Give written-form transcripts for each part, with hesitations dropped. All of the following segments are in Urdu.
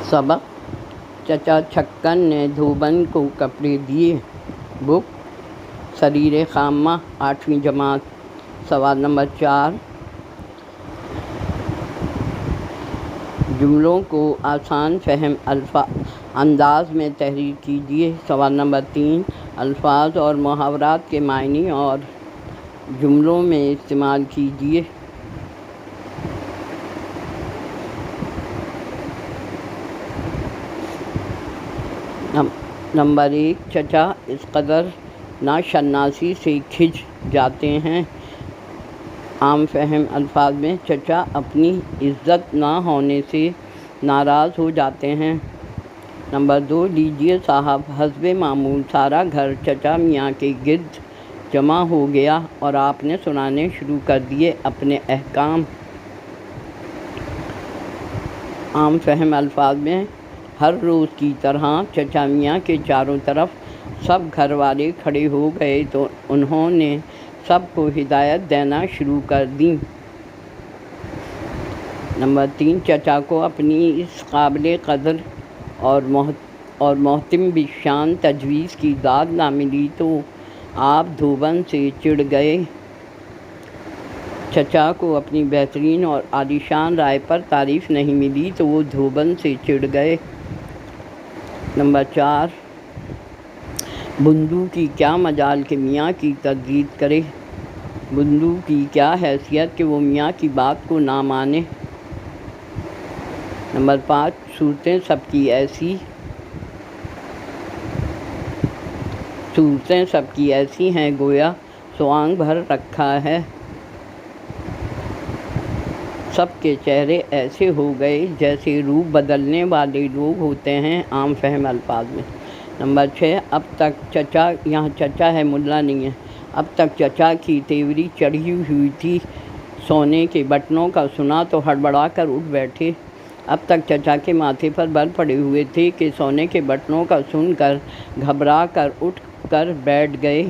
سبق: چچا چھکن نے دھوبن کو کپڑے دیے۔ بک سریر خامہ 8ویں جماعت۔ سوال نمبر 4، جملوں کو آسان فہم انداز میں تحریر کیجیے۔ سوال نمبر 3، الفاظ اور محاورات کے معنی اور جملوں میں استعمال کیجیے۔ نمبر 1، چچا اس قدر ناشناسی سے کھنچ جاتے ہیں۔ عام فہم الفاظ میں چچا اپنی عزت نہ ہونے سے ناراض ہو جاتے ہیں۔ نمبر 2، لیجیے صاحب، حسب معمول سارا گھر چچا میاں کے گرد جمع ہو گیا اور آپ نے سنانے شروع کر دیے اپنے احکام۔ عام فہم الفاظ میں ہر روز کی طرح چچا میاں کے چاروں طرف سب گھر والے کھڑے ہو گئے تو انہوں نے سب کو ہدایت دینا شروع کر دیں۔ نمبر 3، چچا کو اپنی اس قابل قدر اور محترم بشان تجویز کی داد نہ ملی تو آپ دھوبن سے چڑ گئے۔ چچا کو اپنی بہترین اور عالیشان رائے پر تعریف نہیں ملی تو وہ دھوبن سے چڑ گئے۔ نمبر 4، بندو کی کیا مجال کہ میاں کی تردید کرے، بندو کی کیا حیثیت کہ وہ میاں کی بات کو نہ مانے۔ نمبر 5، صورتیں سب کی ایسی ہیں گویا سوانگ بھر رکھا ہے، سب کے چہرے ایسے ہو گئے جیسے روپ بدلنے والے لوگ ہوتے ہیں۔ عام فہم الفاظ میں۔ نمبر 6، اب تک چچا، یہاں چچا ہے ملا نہیں ہے، اب تک چچا کی تیوری چڑھی ہوئی تھی، سونے کے بٹنوں کا سنا تو ہڑبڑا کر اٹھ بیٹھے۔ اب تک چچا کے ماتھے پر بل پڑے ہوئے تھے کہ سونے کے بٹنوں کا سن کر گھبرا کر اٹھ کر بیٹھ گئے۔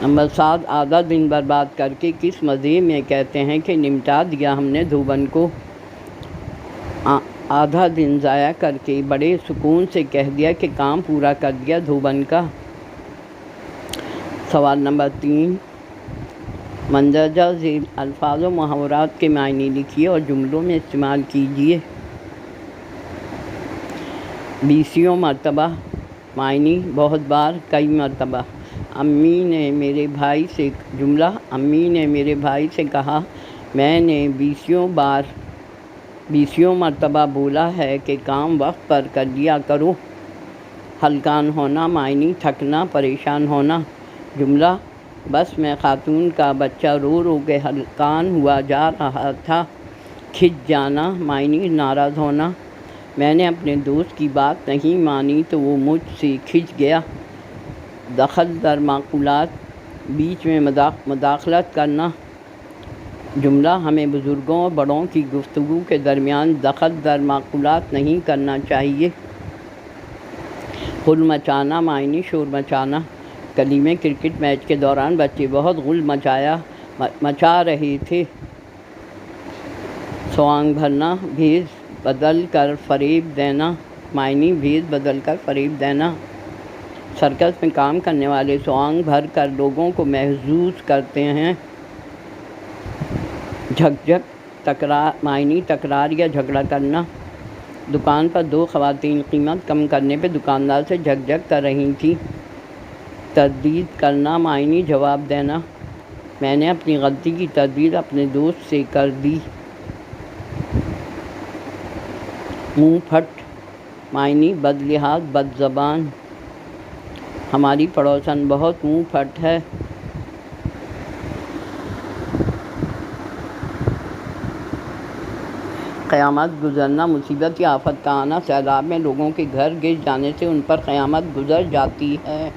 نمبر 7، آدھا دن برباد کر کے کس مزے میں کہتے ہیں کہ نمٹا دیا ہم نے دھوبن کو، آدھا دن ضائع کر کے بڑے سکون سے کہہ دیا کہ کام پورا کر دیا دھوبن کا۔ سوال نمبر 3، مندرجہ ذیل الفاظ و محاورات کے معنی لکھیے اور جملوں میں استعمال کیجیے۔ 20 مرتبہ، معنی بہت بار، کئی مرتبہ۔ امی نے میرے بھائی سے، جملہ امی نے میرے بھائی سے کہا، میں نے 20 مرتبہ بولا ہے کہ کام وقت پر کر لیا کرو۔ ہلکان ہونا، معنی تھکنا، پریشان ہونا۔ جملہ بس میں خاتون کا بچہ رو رو کے ہلکان ہوا جا رہا تھا۔ کھنچ جانا، معنی ناراض ہونا، میں نے اپنے دوست کی بات نہیں مانی تو وہ مجھ سے کھنچ گیا۔ دخل در معقولات، بیچ میں مداخلت کرنا۔ جملہ ہمیں بزرگوں اور بڑوں کی گفتگو کے درمیان دخل در معقولات نہیں کرنا چاہیے۔ غل مچانا، معنی شور مچانا۔ گلی میں کرکٹ میچ کے دوران بچے بہت غل مچا رہے تھے۔ سوانگ بھرنا، بھیس بدل کر فریب دینا، معنی بھیس بدل کر فریب دینا۔ سرکس میں کام کرنے والے سوانگ بھر کر لوگوں کو محظوظ کرتے ہیں۔ جھک معنی تکرار یا جھگڑا کرنا۔ دکان پر 2 خواتین قیمت کم کرنے پہ دکاندار سے جھک کر رہی تھیں۔ تردید کرنا، معنی جواب دینا، میں نے اپنی غلطی کی تردید اپنے دوست سے کر دی۔ منہ پھٹ، معنی بد لحاظ، بد زبان، ہماری پڑوسن بہت منہ پھٹ ہے۔ قیامت گزرنا، مصیبت یا آفت کا آنا، سیلاب میں لوگوں کے گھر گر جانے سے ان پر قیامت گزر جاتی ہے۔